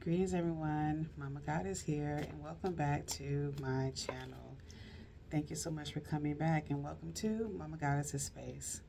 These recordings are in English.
Greetings everyone, Mama God is here and welcome back to my channel. Thank you so much for coming back and welcome to Mama Goddess's Space.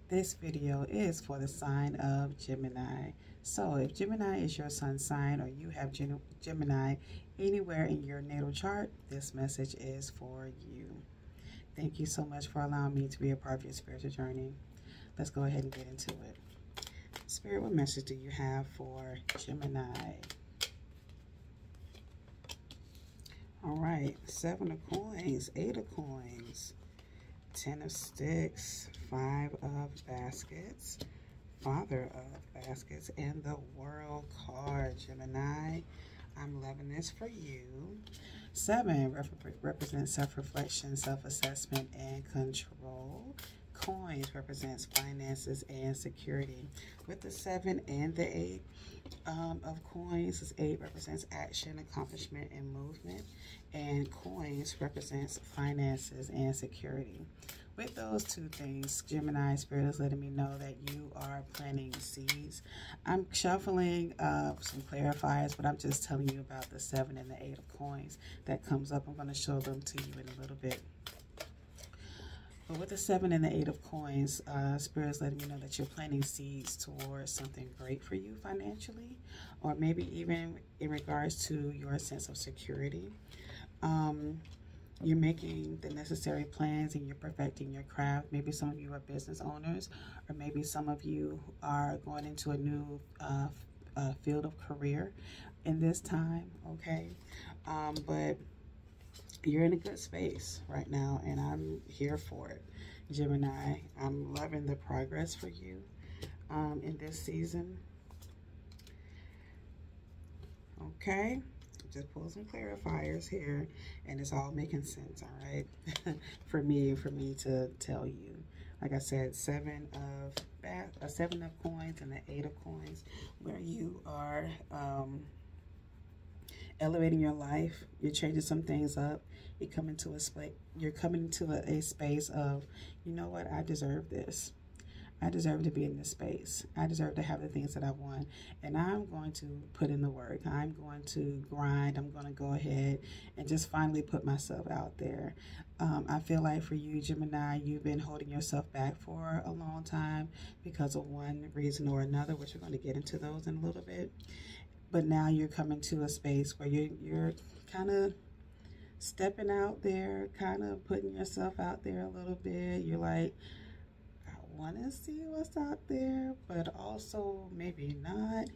This video is for the sign of Gemini. So if Gemini is your sun sign or you have Gemini anywhere in your natal chart, this message is for you. Thank you so much for allowing me to be a part of your spiritual journey. Let's go ahead and get into it. Spirit, what message do you have for Gemini? All right, 7 of coins, 8 of coins, 10 of sticks, 5 of baskets, Father of baskets, and the World card. Gemini, I'm loving this for you. 7 represents self-reflection, self-assessment, and control. Coins represents finances and security. With the 7 and the 8 of coins, this 8 represents action, accomplishment, and movement, and coins represents finances and security. With those two things, Gemini Spirit is letting me know that you are planting seeds. I'm shuffling some clarifiers, but I'm just telling you about the 7 and the 8 of coins that comes up. I'm going to show them to you in a little bit. But with the 7 and the 8 of coins, Spirit is letting me know that you're planting seeds towards something great for you financially, or maybe even in regards to your sense of security. You're making the necessary plans and you're perfecting your craft. Maybe some of you are business owners, or maybe some of you are going into a new field of career in this time, okay? But you're in a good space right now, and I'm here for it, Gemini. I'm loving the progress for you in this season. Okay, just pull some clarifiers here, and it's all making sense, all right? for me to tell you. Like I said, 7 of coins and the 8 of coins, where you are elevating your life. You're changing some things up. You're coming to a space of, you know what, I deserve this. I deserve to be in this space. I deserve to have the things that I want, and I'm going to put in the work. I'm going to grind. I'm going to go ahead and just finally put myself out there. I feel like for you, Gemini, you've been holding yourself back for a long time because of one reason or another, which we're going to get into those in a little bit. But now you're coming to a space where you're kind of stepping out there, kind of putting yourself out there a little bit. You're like, I want to see what's out there, but also maybe not.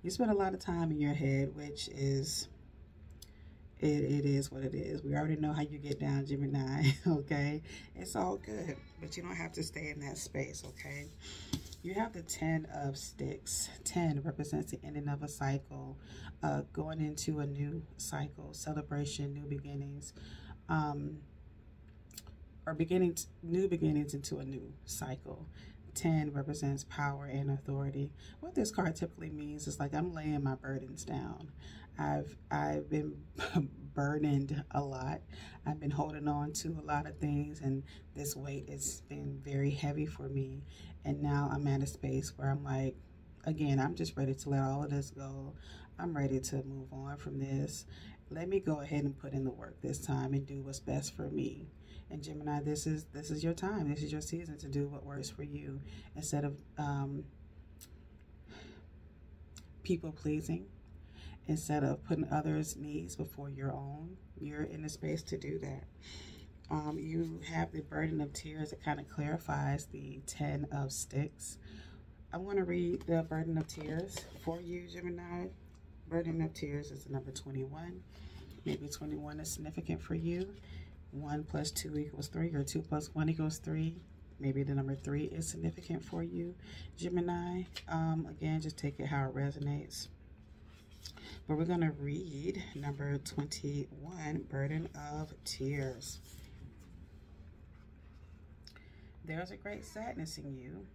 You spend a lot of time in your head, which is, it is what it is. We already know how you get down, Gemini, okay? It's all good, but you don't have to stay in that space, okay? You have the 10 of sticks. 10 represents the ending of a cycle, going into a new cycle, celebration, new beginnings, or new beginnings into a new cycle. 10 represents power and authority. What this card typically means is like, I'm laying my burdens down. I've been burdened a lot. I've been holding on to a lot of things, and this weight has been very heavy for me. And now I'm at a space where I'm like, again, I'm just ready to let all of this go. I'm ready to move on from this. Let me go ahead and put in the work this time and do what's best for me. And Gemini, this is your time. This is your season to do what works for you, instead of people pleasing, instead of putting others' needs before your own. You're in a space to do that. You have the burden of tears. That kind of clarifies the 10 of sticks. I'm going to read the burden of tears for you, Gemini. Burden of tears is the number 21. Maybe 21 is significant for you. 1 plus 2 equals 3, or 2 plus 1 equals 3. Maybe the number 3 is significant for you, Gemini. Again, just take it how it resonates. But we're going to read number 21, burden of tears. There's a great sadness in you,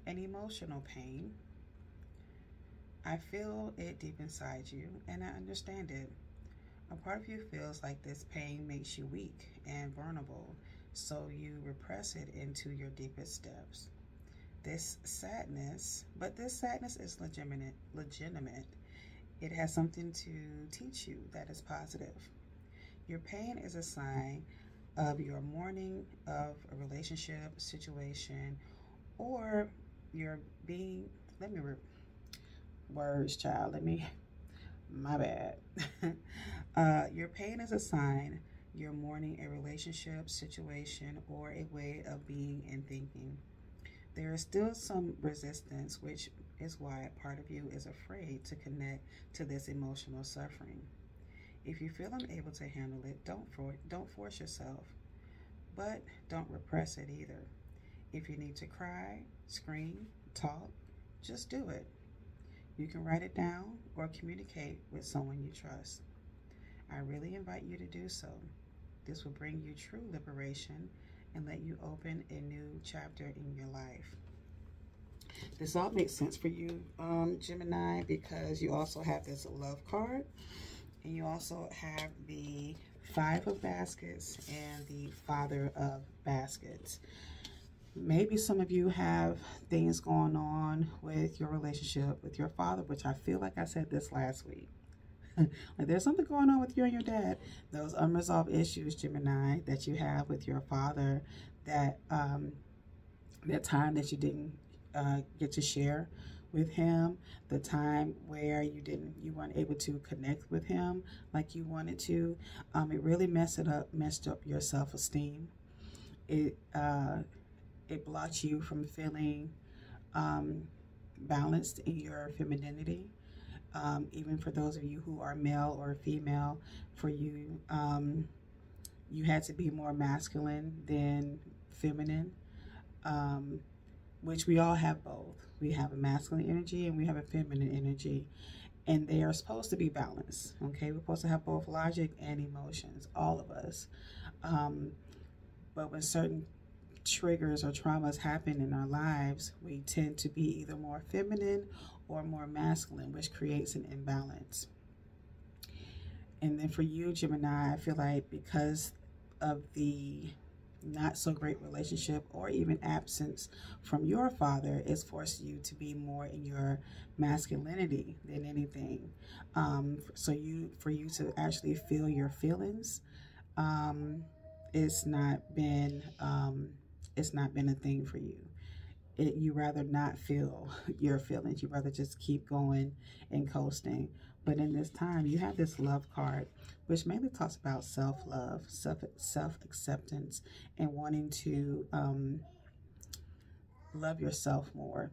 an emotional pain. I feel it deep inside you, and I understand it. A part of you feels like this pain makes you weak and vulnerable, so you repress it into your deepest depths. This sadness is legitimate. It has something to teach you that is positive. Your pain is a sign of your mourning of a relationship, situation, or your being, let me, words, child, my bad. Your pain is a sign you're mourning a relationship, situation, or a way of being and thinking. There is still some resistance, which is why a part of you is afraid to connect to this emotional suffering. If you feel unable to handle it, don't force yourself, but don't repress it either. If you need to cry, scream, talk, just do it. You can write it down or communicate with someone you trust. I really invite you to do so. This will bring you true liberation and let you open a new chapter in your life. This all makes sense for you, Gemini, because you also have this love card, and you also have the Five of Baskets and the Father of Baskets. Maybe some of you have things going on with your relationship with your father, which I feel like I said this last week. Like there's something going on with you and your dad. Those unresolved issues, Gemini, that you have with your father, that that time that you didn't get to share with him, the time where you weren't able to connect with him like you wanted to. It really messed up your self-esteem. It blocked you from feeling balanced in your femininity. Even for those of you who are male or female, for you, you had to be more masculine than feminine, which we all have both. We have a masculine energy and we have a feminine energy, and they are supposed to be balanced. Okay, we're supposed to have both logic and emotions, all of us. But when certain triggers or traumas happen in our lives, we tend to be either more feminine or more masculine, which creates an imbalance. And then for you, Gemini, I feel like because of the not so great relationship or even absence from your father, it's forced you to be more in your masculinity than anything. For you to actually feel your feelings, it's not been a thing for you. You rather not feel your feelings. You rather just keep going and coasting. But in this time, you have this love card, which mainly talks about self-love, self-acceptance, and wanting to love yourself more.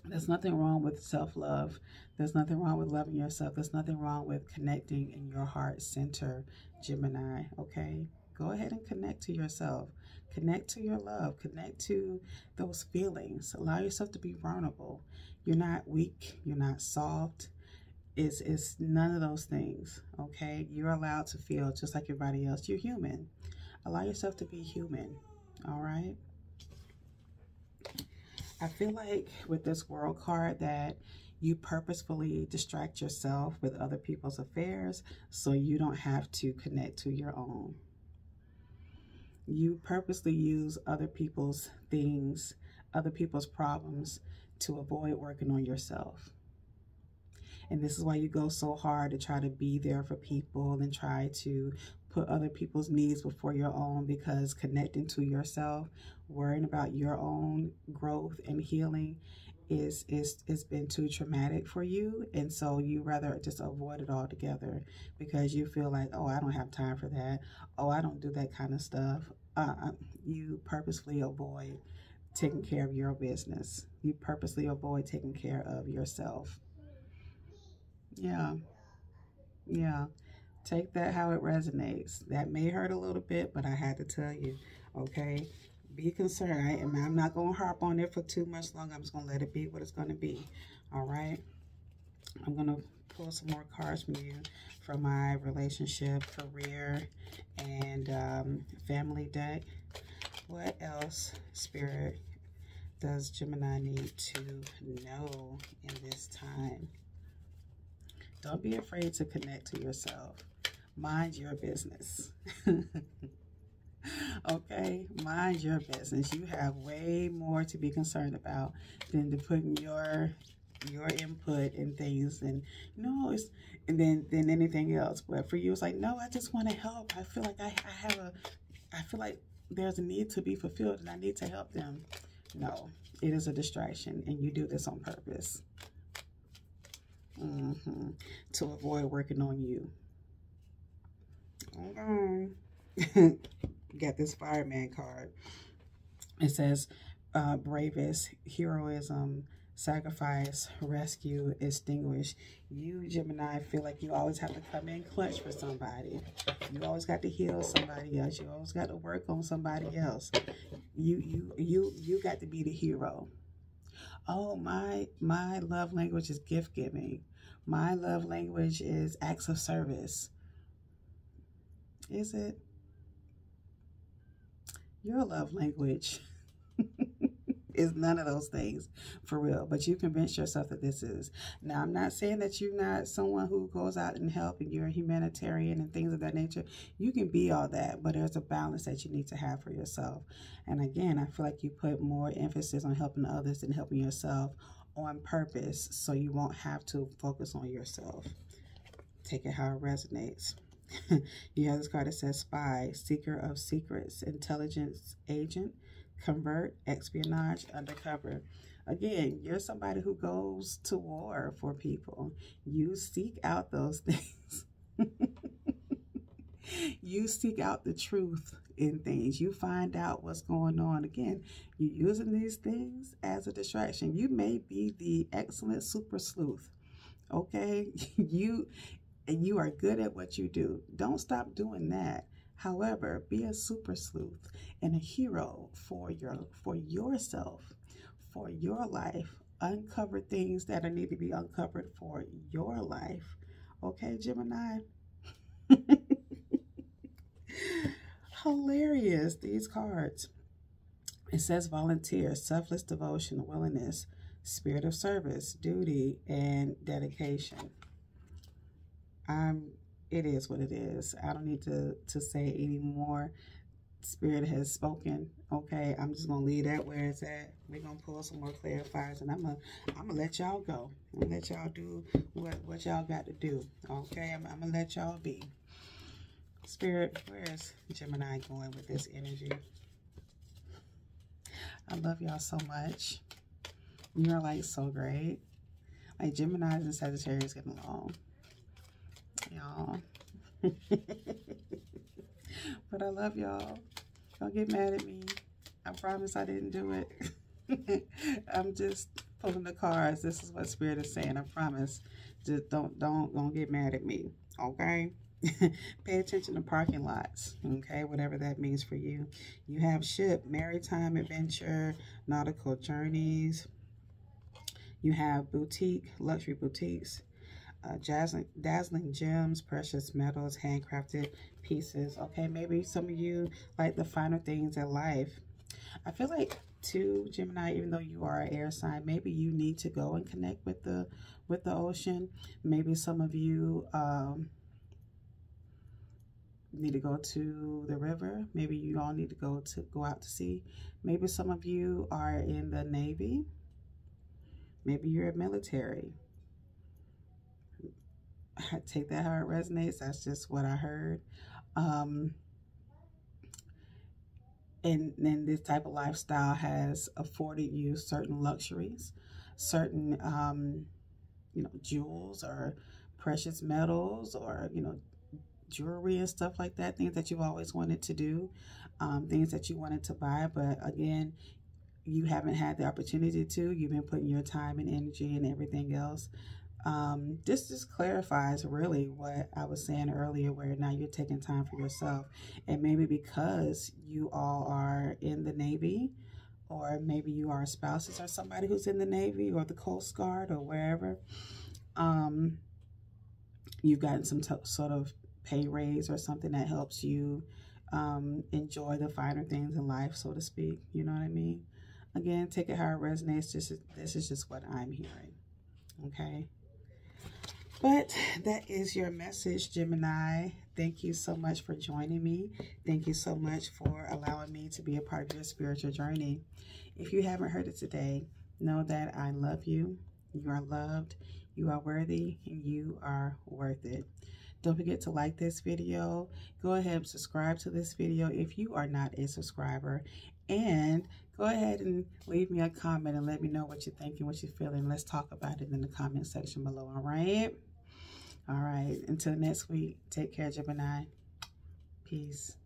There's nothing wrong with self-love. There's nothing wrong with loving yourself. There's nothing wrong with connecting in your heart center, Gemini, okay? Go ahead and connect to yourself. Connect to your love. Connect to those feelings. Allow yourself to be vulnerable. You're not weak. You're not soft. It's none of those things, okay? You're allowed to feel just like everybody else. You're human. Allow yourself to be human, all right? I feel like with this World card that you purposefully distract yourself with other people's affairs so you don't have to connect to your own. You purposely use other people's things, other people's problems to avoid working on yourself. And this is why you go so hard to try to be there for people and try to put other people's needs before your own, because connecting to yourself, worrying about your own growth and healing it's been too traumatic for you. And so you rather just avoid it altogether because you feel like, oh, I don't have time for that. Oh, I don't do that kind of stuff. You purposefully avoid taking care of your business. You purposely avoid taking care of yourself. Yeah. Yeah. Take that how it resonates. That may hurt a little bit, but I had to tell you, okay? Be concerned. I'm not going to harp on it for too much longer. I'm just going to let it be what it's going to be. All right? I'm going to pull some more cards from you for my relationship, career, and family deck. What else, Spirit, does Gemini need to know in this time? Don't be afraid to connect to yourself. Mind your business. Okay? Mind your business. You have way more to be concerned about than to putting your your input and things, and no, it's, and then anything else. But for you, it's like, no, I just want to help. I feel like I feel like there's a need to be fulfilled and I need to help them. No, it is a distraction, and you do this on purpose. To avoid working on you. Okay. Got this fireman card. It says bravest, heroism, sacrifice, rescue, extinguish. You, Gemini, feel like you always have to come in clutch for somebody. You always got to heal somebody else. You always got to work on somebody else. You got to be the hero. Oh, my love language is gift giving. My love language is acts of service. Is it? Your love language is none of those things, for real. But you convince yourself that this is. Now, I'm not saying that you're not someone who goes out and help and you're a humanitarian and things of that nature. You can be all that, but there's a balance that you need to have for yourself. And again, I feel like you put more emphasis on helping others than helping yourself on purpose, so you won't have to focus on yourself. Take it how it resonates. You have this card that says spy, seeker of secrets, intelligence agent, convert, espionage, undercover. Again, you're somebody who goes to war for people. You seek out those things. You seek out the truth in things. You find out what's going on. Again, you're using these things as a distraction. You may be the excellent super sleuth. Okay? You are good at what you do. Don't stop doing that. However, be a super sleuth and a hero for yourself, for your life. Uncover things that need to be uncovered for your life. Okay, Gemini? Hilarious, these cards. It says volunteer, selfless devotion, willingness, spirit of service, duty, and dedication. It is what it is. I don't need to say any more. Spirit has spoken. Okay, I'm just gonna leave that where it's at. We're gonna pull some more clarifiers, and I'm gonna let y'all go. I'm gonna let y'all do what y'all got to do. Okay, I'm gonna let y'all be. Spirit, where's Gemini going with this energy? I love y'all so much. You're like so great. Like Gemini and Sagittarius getting along. Y'all. But I love y'all. Don't get mad at me. I promise I didn't do it. I'm just pulling the cards. This is what Spirit is saying. I promise. Just don't get mad at me. Okay? Pay attention to parking lots. Okay? Whatever that means for you. You have ship, maritime adventure, nautical journeys. You have boutique, luxury boutiques. Dazzling gems, precious metals, handcrafted pieces. Okay, maybe some of you like the finer things in life. I feel like too, Gemini, even though you are an air sign, maybe you need to go and connect with the ocean. Maybe some of you need to go to the river. Maybe you all need to go out to sea. Maybe some of you are in the Navy. Maybe you're military. I take that how it resonates. That's just what I heard. And then this type of lifestyle has afforded you certain luxuries, certain, jewels or precious metals or, jewelry and stuff like that, things that you've always wanted to do, things that you wanted to buy. But again, you haven't had the opportunity to. You've been putting your time and energy and everything else. This just clarifies really what I was saying earlier, where now you're taking time for yourself. And maybe because you all are in the Navy, or maybe you are spouses or somebody who's in the Navy or the Coast Guard or wherever, you've gotten some sort of pay raise or something that helps you enjoy the finer things in life, so to speak. You know what I mean? Again, take it how it resonates. This is just what I'm hearing. Okay? But that is your message, Gemini. Thank you so much for joining me. Thank you so much for allowing me to be a part of your spiritual journey. If you haven't heard it today, know that I love you. You are loved, you are worthy, and you are worth it. Don't forget to like this video. Go ahead and subscribe to this video if you are not a subscriber. And go ahead and leave me a comment and let me know what you're thinking, what you're feeling. Let's talk about it in the comment section below, all right? All right, until next week, take care, Gemini. Peace.